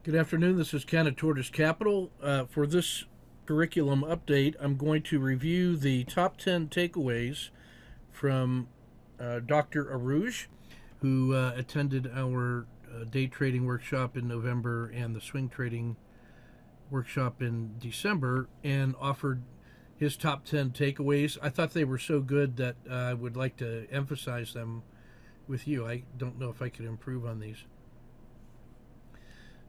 Good afternoon. This is Ken at Tortoise Capital. For this curriculum update, I'm going to review the top 10 takeaways from Dr. Arouge, who attended our day trading workshop in November and the swing trading workshop in December and offered his top 10 takeaways. I thought they were so good that I would like to emphasize them with you. I don't know if I could improve on these.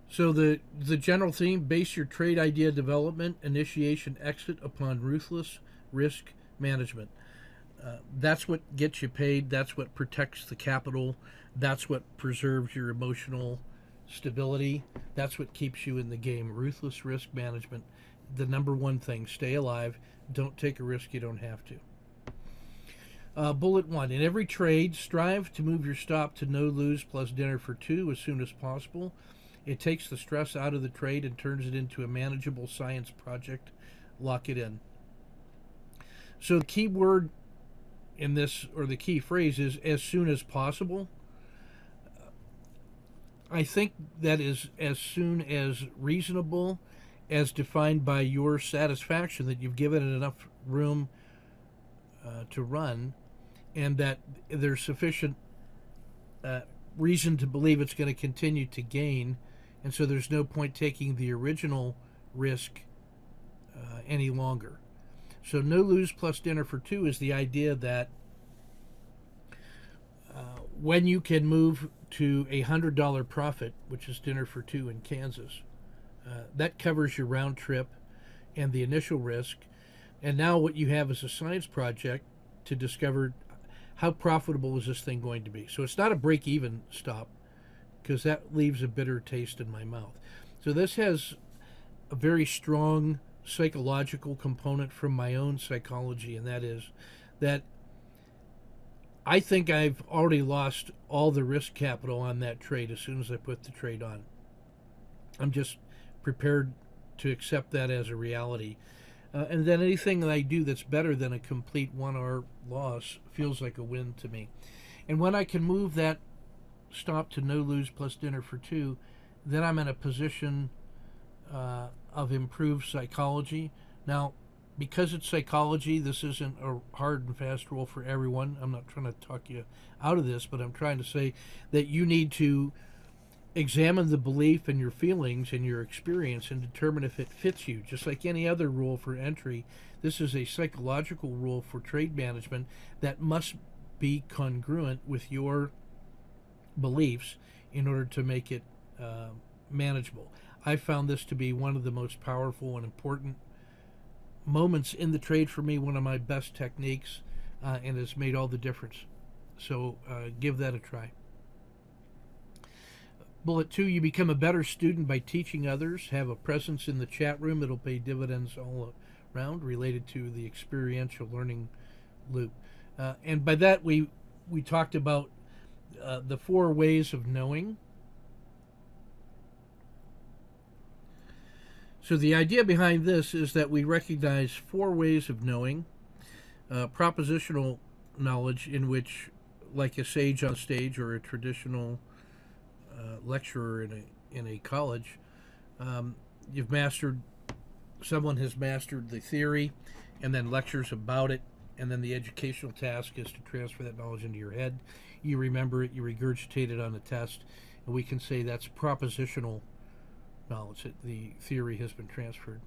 So the general theme: base your trade idea development, initiation, exit upon ruthless risk management. That's what gets you paid. That's what protects the capital. That's what preserves your emotional stability. That's what keeps you in the game. Ruthless risk management. The number one thing: stay alive. Don't take a risk you don't have to. Bullet one: in every trade, strive to move your stop to no lose plus dinner for two as soon as possible. It takes the stress out of the trade and turns it into a manageable science project. Lock it in. So the key word in this, or the key phrase, is as soon as possible. I think that is as soon as reasonable, as defined by your satisfaction that you've given it enough room to run, and that there's sufficient reason to believe it's going to continue to gain, and so there's no point taking the original risk any longer. So no lose plus dinner for two is the idea that when you can move to $100 profit, which is dinner for two in Kansas, that covers your round trip and the initial risk. And now what you have is a science project to discover how profitable is this thing going to be. So it's not a break-even stop, because that leaves a bitter taste in my mouth. So this has a very strong psychological component from my own psychology, and that is that I think I've already lost all the risk capital on that trade as soon as I put the trade on. I'm just prepared to accept that as a reality. And then anything that I do that's better than a complete 1R loss feels like a win to me. And when I can move that stop to no lose plus dinner for two, then I'm in a position of improved psychology. Now, because it's psychology, this isn't a hard and fast rule for everyone. I'm not trying to talk you out of this, but I'm trying to say that you need to examine the belief and your feelings and your experience and determine if it fits you. Just like any other rule for entry, this is a psychological rule for trade management that must be congruent with your beliefs in order to make it manageable. I found this to be one of the most powerful and important moments in the trade for me, one of my best techniques, and has made all the difference. So give that a try. Bullet two: you become a better student by teaching others. Have a presence in the chat room. It'll pay dividends all around, related to the experiential learning loop. And by that, we talked about the four ways of knowing. So the idea behind this is that we recognize four ways of knowing. Propositional knowledge, in which, like a sage on stage or a traditional lecturer in a college, someone has mastered the theory and then lectures about it, and then the educational task is to transfer that knowledge into your head. You remember it, you regurgitate it on a test, and we can say that's propositional knowledge, that the theory has been transferred.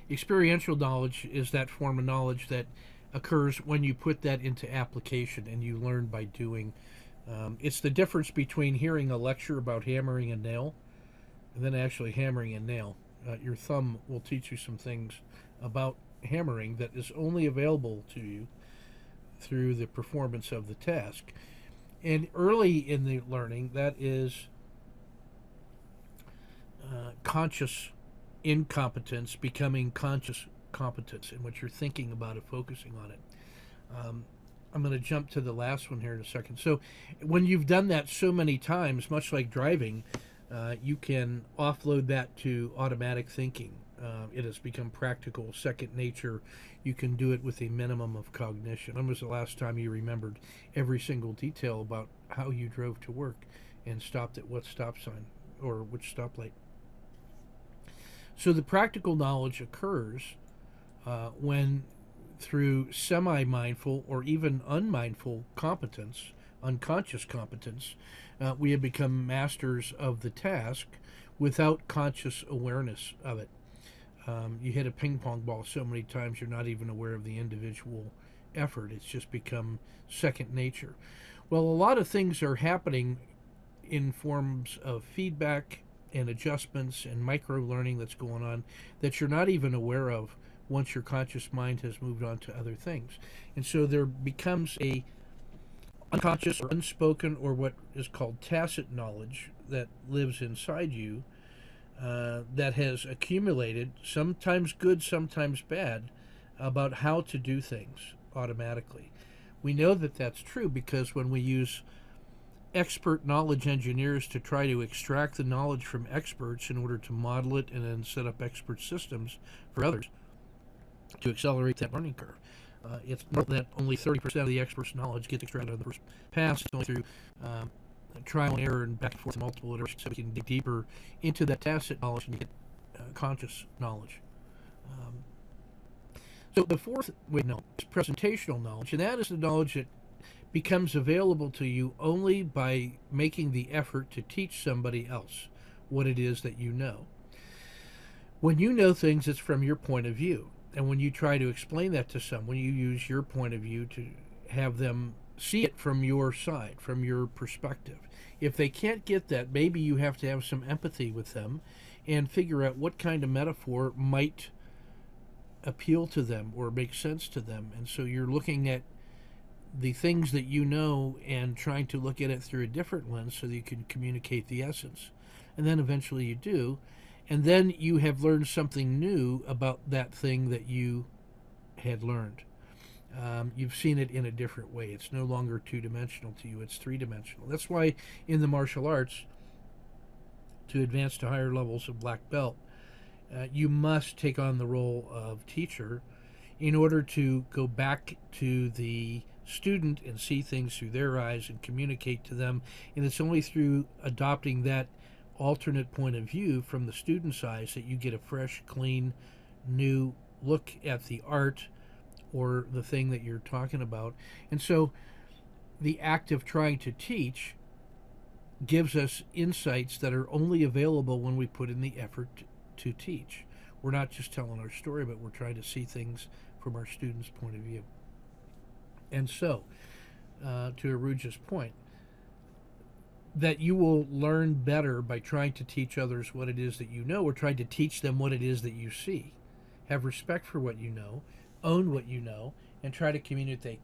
Experiential knowledge is that form of knowledge that occurs when you put that into application and you learn by doing. It's the difference between hearing a lecture about hammering a nail and then actually hammering a nail. Your thumb will teach you some things about hammering that is only available to you through the performance of the task. And early in the learning, that is conscious incompetence becoming conscious competence, in which you're thinking about it, focusing on it. I'm going to jump to the last one here in a second. So when you've done that so many times, much like driving, you can offload that to automatic thinking. It has become practical, second nature. You can do it with a minimum of cognition. When was the last time you remembered every single detail about how you drove to work and stopped at what stop sign? or which stoplight. So the practical knowledge occurs when, through semi-mindful or even unmindful competence, unconscious competence, we have become masters of the task without conscious awareness of it. You hit a ping pong ball so many times you're not even aware of the individual effort. It's just become second nature. Well, a lot of things are happening in forms of feedback and adjustments and micro learning that's going on that you're not even aware of once your conscious mind has moved on to other things. And so there becomes a unconscious or unspoken or what is called tacit knowledge that lives inside you that has accumulated, sometimes good, sometimes bad, about how to do things automatically. We know that that's true because when we use expert knowledge engineers to try to extract the knowledge from experts in order to model it and then set up expert systems for others to accelerate that learning curve. It's not that only 30% of the expert's knowledge gets extracted on the first pass. It's only through trial and error and back and forth and multiple iterations so we can dig deeper into that tacit knowledge and get conscious knowledge. So the fourth way of knowledge is presentational knowledge, and that is the knowledge that becomes available to you only by making the effort to teach somebody else what it is that you know. When you know things, it's from your point of view. And when you try to explain that to someone, you use your point of view to have them see it from your side, from your perspective. If they can't get that, maybe you have to have some empathy with them and figure out what kind of metaphor might appeal to them or make sense to them. And so you're looking at the things that you know and trying to look at it through a different lens so that you can communicate the essence. And then eventually you do. And then you have learned something new about that thing that you had learned. You've seen it in a different way. It's no longer two-dimensional to you. It's three-dimensional. That's why in the martial arts, to advance to higher levels of black belt, you must take on the role of teacher in order to go back to the student and see things through their eyes and communicate to them. And it's only through adopting that alternate point of view from the student's eyes that you get a fresh, clean, new look at the art or the thing that you're talking about. And so the act of trying to teach gives us insights that are only available when we put in the effort to teach. We're not just telling our story, but we're trying to see things from our students' point of view. And so, to Aruja's point, that you will learn better by trying to teach others what it is that you know, or trying to teach them what it is that you see. Have respect for what you know, own what you know, and try to communicate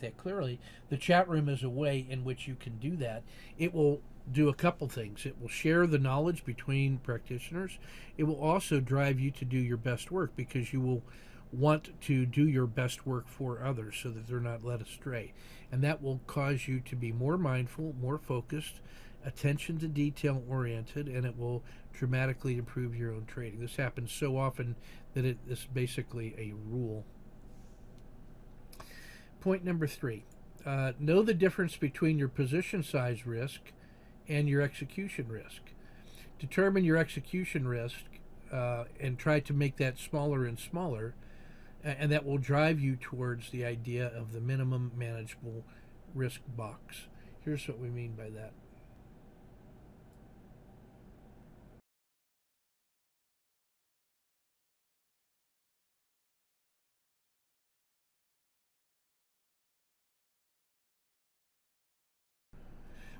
that clearly. The chat room is a way in which you can do that. It will do a couple things. It will share the knowledge between practitioners. It will also drive you to do your best work because you will want to do your best work for others so that they're not led astray. And that will cause you to be more mindful, more focused, attention to detail oriented, and it will dramatically improve your own trading. This happens so often that it is basically a rule. Point number 3, know the difference between your position size risk and your execution risk. Determine your execution risk and try to make that smaller and smaller, and that will drive you towards the idea of the minimum manageable risk box. Here's what we mean by that.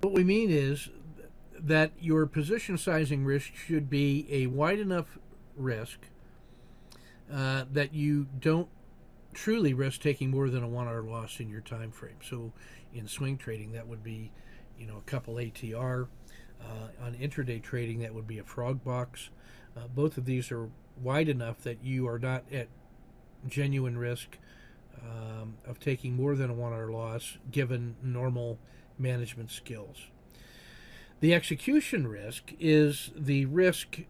What we mean is that your position sizing risk should be a wide enough risk that you don't truly risk taking more than a 1 hour loss in your time frame. So in swing trading, that would be, a couple ATR. On intraday trading, that would be a frog box. Both of these are wide enough that you are not at genuine risk of taking more than a 1 hour loss given normal management skills. The execution risk is the risk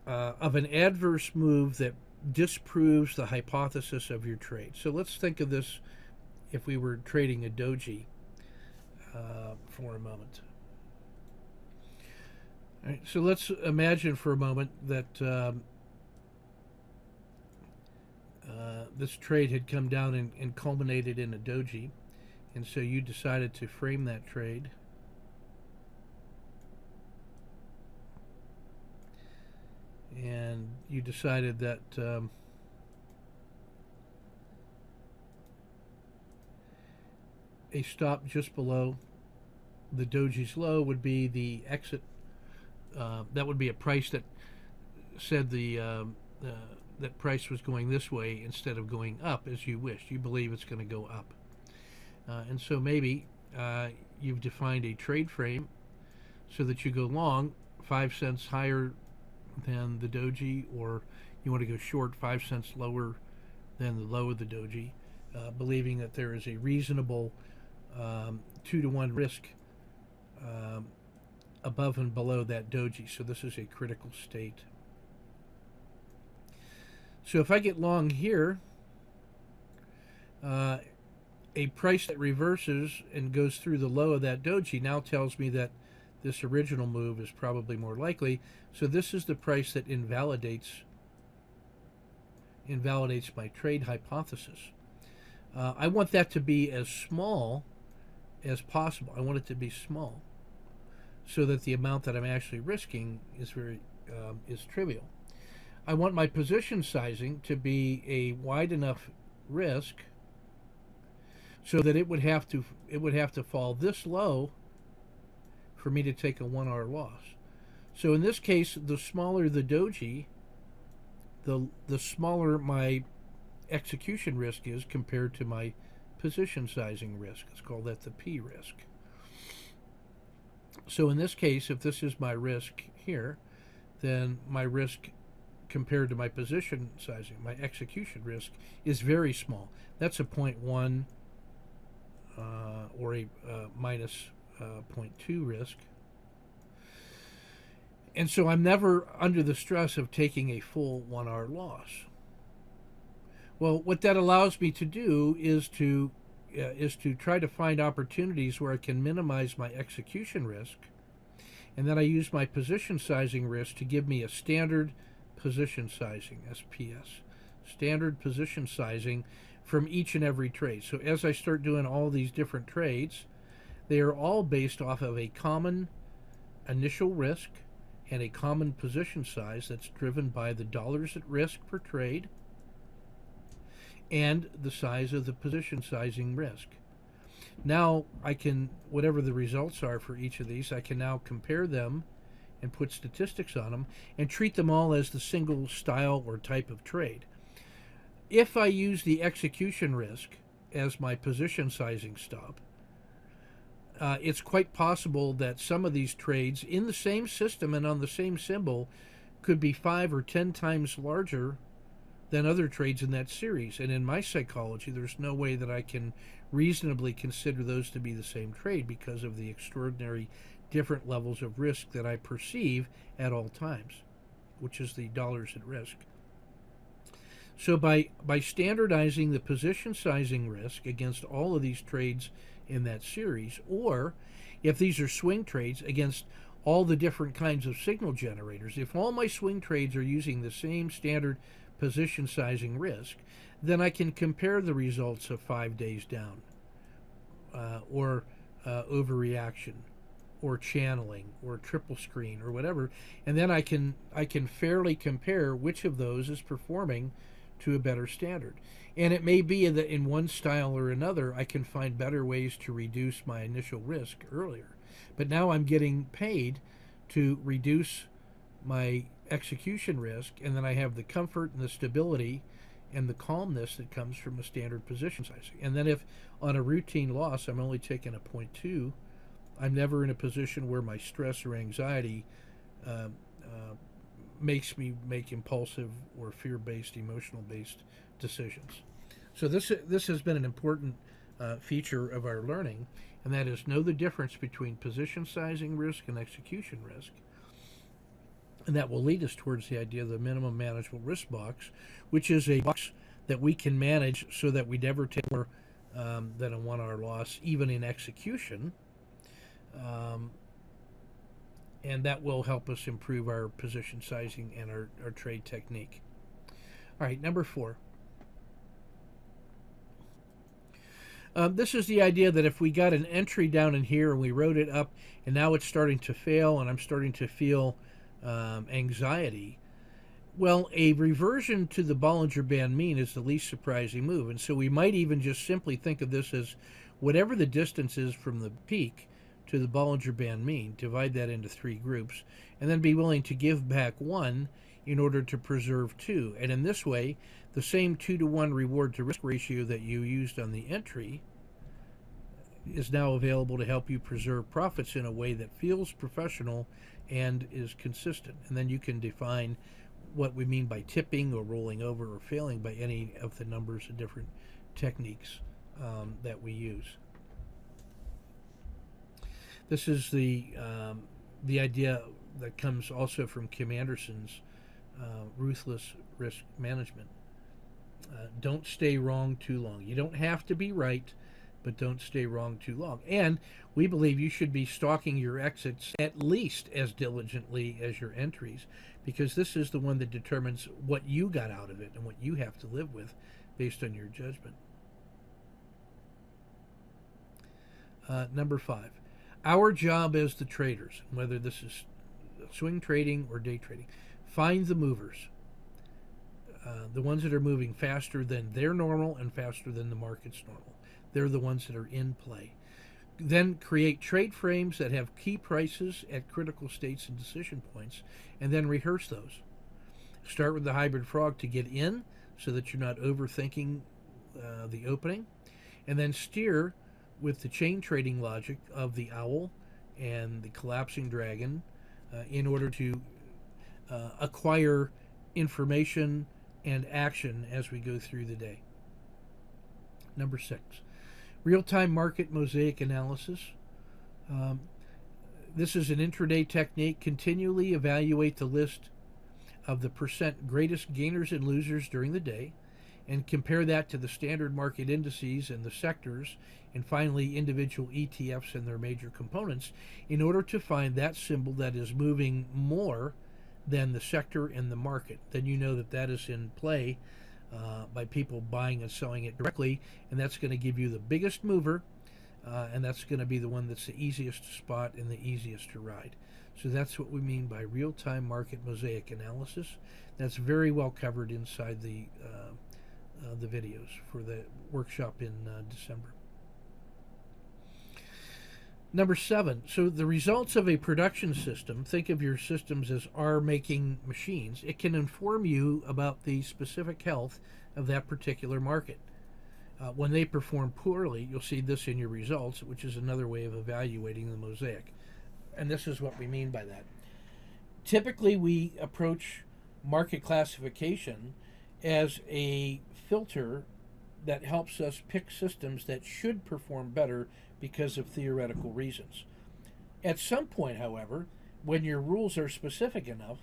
of an adverse move that disproves the hypothesis of your trade. So let's think of this if we were trading a doji for a moment. All right, so let's imagine for a moment that this trade had come down and culminated in a doji, and so you decided to frame that trade. And you decided that a stop just below the doji's low would be the exit. That would be a price that said that price was going this way instead of going up as you wished. You believe it's going to go up. And so maybe you've defined a trade frame so that you go long 5 cents higher than the doji, or you want to go short 5 cents lower than the low of the doji, believing that there is a reasonable 2-to-1 risk above and below that doji. So this is a critical state. So if I get long here, a price that reverses and goes through the low of that doji now tells me that this original move is probably more likely. So this is the price that invalidates my trade hypothesis. I want that to be as small as possible. I want it to be small so that the amount that I'm actually risking is trivial. I want my position sizing to be a wide enough risk so that it would have to fall this low for me to take a 1R loss. So in this case, the smaller the doji, the smaller my execution risk is compared to my position sizing risk. Let's call that the P risk. So in this case, if this is my risk here, then my risk compared to my position sizing, my execution risk, is very small. That's a 0.1 or a minus 0.2 risk. And so I'm never under the stress of taking a full 1R loss. Well, what that allows me to do is to try to find opportunities where I can minimize my execution risk, and then I use my position sizing risk to give me a standard position sizing, SPS, standard position sizing from each and every trade. So as I start doing all these different trades, they are all based off of a common initial risk and a common position size that's driven by the dollars at risk per trade and the size of the position sizing risk. Now I can, whatever the results are for each of these, I can now compare them and put statistics on them and treat them all as the single style or type of trade. If I use the execution risk as my position sizing stop, it's quite possible that some of these trades in the same system and on the same symbol could be 5 or 10 times larger than other trades in that series. And in my psychology, there's no way that I can reasonably consider those to be the same trade because of the extraordinary different levels of risk that I perceive at all times, which is the dollars at risk. So by standardizing the position sizing risk against all of these trades in that series, or if these are swing trades, against all the different kinds of signal generators, if all my swing trades are using the same standard position sizing risk, then I can compare the results of 5 days down, or overreaction, or channeling, or triple screen, or whatever, and then I can fairly compare which of those is performing to a better standard. And it may be that in one style or another I can find better ways to reduce my initial risk earlier. But now I'm getting paid to reduce my execution risk, and then I have the comfort and the stability and the calmness that comes from a standard position sizing. And then if on a routine loss I'm only taking a 0.2, I'm never in a position where my stress or anxiety makes me make impulsive or fear-based, emotional-based decisions. So this has been an important feature of our learning, and that is know the difference between position sizing risk and execution risk. And that will lead us towards the idea of the minimum manageable risk box, which is a box that we can manage so that we never take more than a 1R loss, even in execution. and that will help us improve our position sizing and our trade technique. All right, number 4. This is the idea that if we got an entry down in here and we wrote it up and now it's starting to fail and I'm starting to feel anxiety, well, a reversion to the Bollinger Band mean is the least surprising move. And so we might even just simply think of this as whatever the distance is from the peak to the Bollinger Band mean, divide that into 3 groups, and then be willing to give back 1 in order to preserve 2. And in this way, the same 2-to-1 reward to risk ratio that you used on the entry is now available to help you preserve profits in a way that feels professional and is consistent. And then you can define what we mean by tipping or rolling over or failing by any of the numbers of different techniques that we use. This is the idea that comes also from Kim Anderson's ruthless risk management. Don't stay wrong too long. You don't have to be right, but don't stay wrong too long. And we believe you should be stalking your exits at least as diligently as your entries, because this is the one that determines what you got out of it and what you have to live with based on your judgment. Number 5, our job as the traders, whether this is swing trading or day trading, find the movers. The ones that are moving faster than their normal and faster than the market's normal. They're the ones that are in play. Then create trade frames that have key prices at critical states and decision points, and then rehearse those. Start with the hybrid frog to get in so that you're not overthinking the opening, and then steer with the chain trading logic of the owl and the collapsing dragon in order to acquire information and action as we go through the day. Number 6, real-time market mosaic analysis. This is an intraday technique. Continually evaluate the list of the percent greatest gainers and losers during the day and compare that to the standard market indices and the sectors, and finally individual ETFs and their major components, in order to find that symbol that is moving more than the sector and the market. Then you know that that is in play by people buying and selling it directly, and that's going to give you the biggest mover, and that's going to be the one that's the easiest to spot and the easiest to ride. So that's what we mean by real-time market mosaic analysis. That's very well covered inside the videos for the workshop in December. Number 7, so the results of a production system, think of your systems as R-making machines. It can inform you about the specific health of that particular market. When they perform poorly, you'll see this in your results, which is another way of evaluating the mosaic. And this is what we mean by that. Typically, we approach market classification as a filter that helps us pick systems that should perform better because of theoretical reasons. At some point, however, when your rules are specific enough,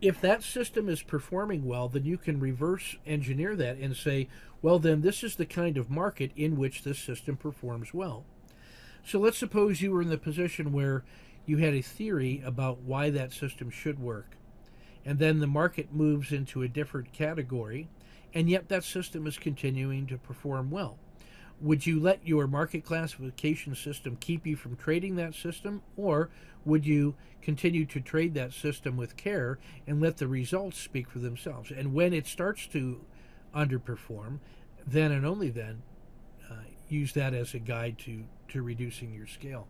if that system is performing well, then you can reverse engineer that and say, well, then this is the kind of market in which this system performs well. So let's suppose you were in the position where you had a theory about why that system should work, and then the market moves into a different category, and yet that system is continuing to perform well. Would you let your market classification system keep you from trading that system, or would you continue to trade that system with care and let the results speak for themselves? And when it starts to underperform, then and only then use that as a guide to reducing your scale.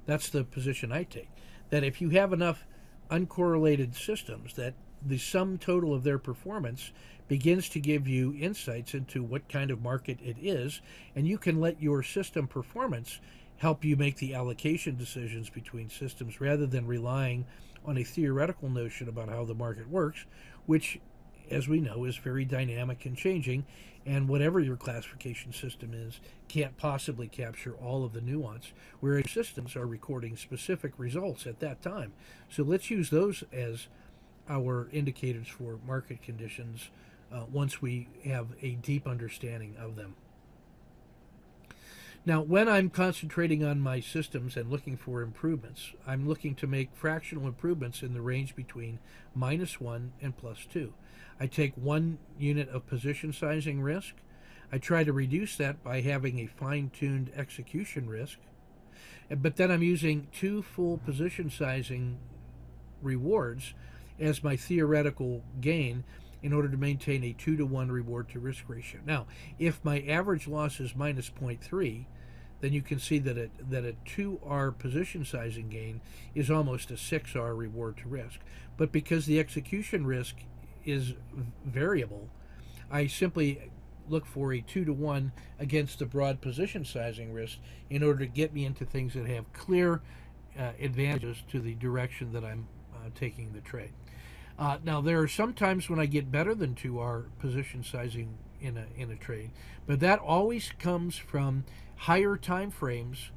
That's the position I take. That if you have enough uncorrelated systems, that the sum total of their performance begins to give you insights into what kind of market it is, and you can let your system performance help you make the allocation decisions between systems rather than relying on a theoretical notion about how the market works, which, as we know, is very dynamic and changing, and whatever your classification system is can't possibly capture all of the nuance, whereas systems are recording specific results at that time. So let's use those as our indicators for market conditions once we have a deep understanding of them. Now, when I'm concentrating on my systems and looking for improvements, I'm looking to make fractional improvements in the range between -1 and +2. I take 1 unit of position sizing risk. I try to reduce that by having a fine-tuned execution risk. But then I'm using 2 full position sizing rewards as my theoretical gain in order to maintain a 2-to-1 reward to risk ratio. Now, if my average loss is -0.3, then you can see that a 2R position sizing gain is almost a 6R reward to risk. But because the execution risk is variable, I simply look for a 2-to-1 against the broad position sizing risk in order to get me into things that have clear advantages to the direction that I'm taking the trade. Now, there are some times when I get better than 2R position sizing in a trade, but that always comes from higher time frames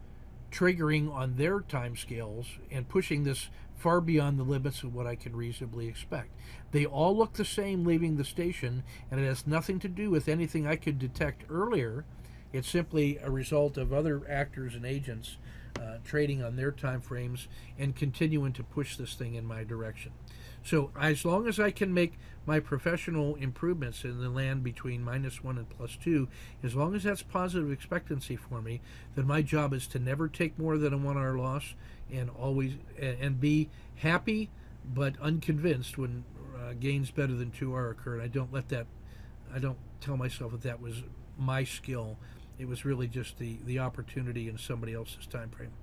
triggering on their time scales and pushing this far beyond the limits of what I can reasonably expect. They all look the same leaving the station, and it has nothing to do with anything I could detect earlier. It's simply a result of other actors and agents trading on their time frames and continuing to push this thing in my direction. So as long as I can make my professional improvements in the land between -1 and +2, as long as that's positive expectancy for me, then my job is to never take more than a 1R loss and always and be happy but unconvinced when gains better than 2R occur. And I don't tell myself that was my skill. It was really just the opportunity in somebody else's time frame.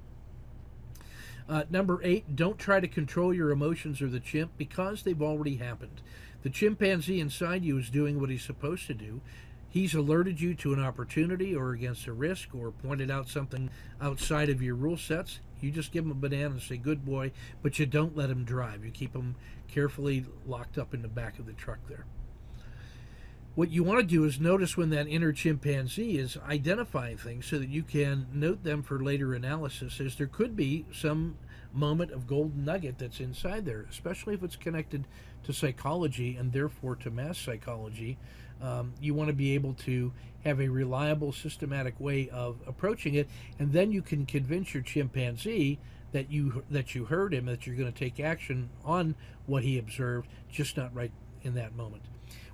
Number 8, don't try to control your emotions or the chimp because they've already happened. The chimpanzee inside you is doing what he's supposed to do. He's alerted you to an opportunity or against a risk or pointed out something outside of your rule sets. You just give him a banana and say, good boy, but you don't let him drive. You keep him carefully locked up in the back of the truck there. What you want to do is notice when that inner chimpanzee is identifying things so that you can note them for later analysis, as there could be some moment of golden nugget that's inside there, especially if it's connected to psychology and therefore to mass psychology. You want to be able to have a reliable, systematic way of approaching it, and then you can convince your chimpanzee that you heard him, that you're going to take action on what he observed, just not right in that moment.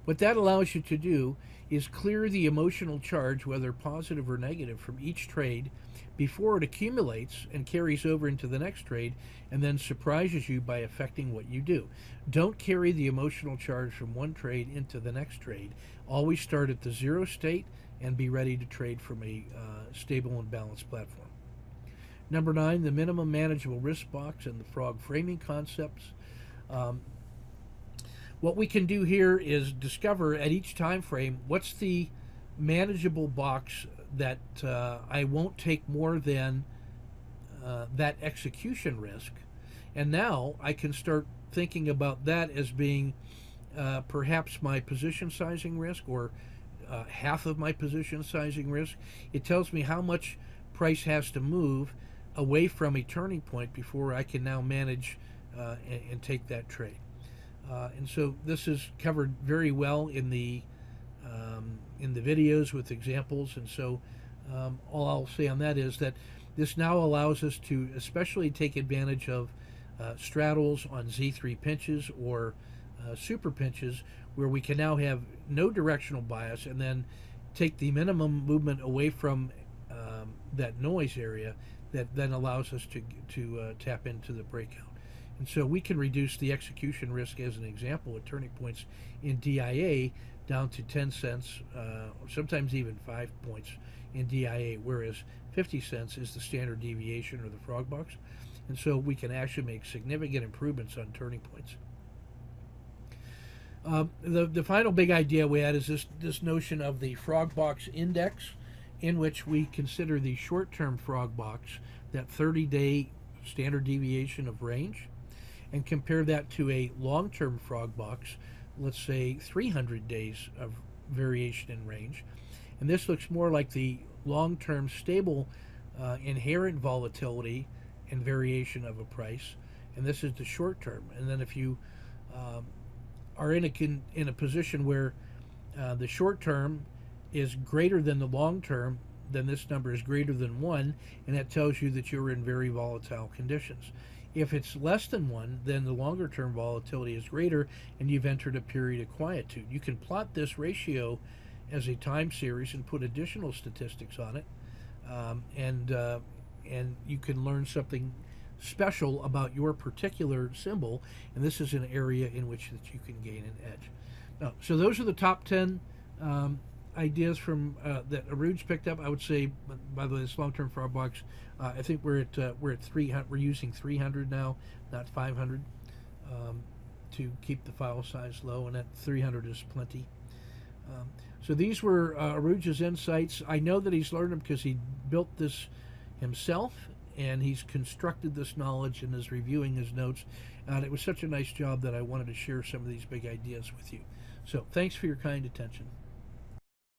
What that allows you to do is clear the emotional charge, whether positive or negative, from each trade before it accumulates and carries over into the next trade and then surprises you by affecting what you do. Don't carry the emotional charge from one trade into the next trade. Always start at the zero state and be ready to trade from a stable and balanced platform. Number 9, the minimum manageable risk box and the frog framing concepts. What we can do here is discover at each time frame what's the manageable box that I won't take more than that execution risk. And now I can start thinking about that as being perhaps my position sizing risk or half of my position sizing risk. It tells me how much price has to move away from a turning point before I can now manage and take that trade. And so this is covered very well in the videos with examples. And so all I'll say on that is that this now allows us to especially take advantage of straddles on Z3 pinches or super pinches, where we can now have no directional bias and then take the minimum movement away from that noise area that then allows us to tap into the breakout. And so we can reduce the execution risk, as an example, at turning points in DIA down to 10 cents, or sometimes even 5 points in DIA, whereas 50 cents is the standard deviation or the frog box. And so we can actually make significant improvements on turning points. The final big idea we had is this notion of the frog box index, in which we consider the short-term frog box, that 30-day standard deviation of range, and compare that to a long-term frog box, let's say 300 days of variation in range. And this looks more like the long-term stable inherent volatility and variation of a price, and this is the short term. And then if you are in a position where the short term is greater than the long term, then this number is greater than 1, and that tells you that you're in very volatile conditions. If it's less than 1, then the longer term volatility is greater and you've entered a period of quietude. You can plot this ratio as a time series and put additional statistics on it, and you can learn something special about your particular symbol, and this is an area in which that you can gain an edge. Now, so those are the top 10 ideas from that Aruj's picked up. I would say, by the way, this long-term fraud box, I think we're at 300. We're using 300 now, not 500, to keep the file size low, and that 300 is plenty. So these were Aruj's insights. I know that he's learned them because he built this himself, and he's constructed this knowledge and is reviewing his notes. And it was such a nice job that I wanted to share some of these big ideas with you. So thanks for your kind attention.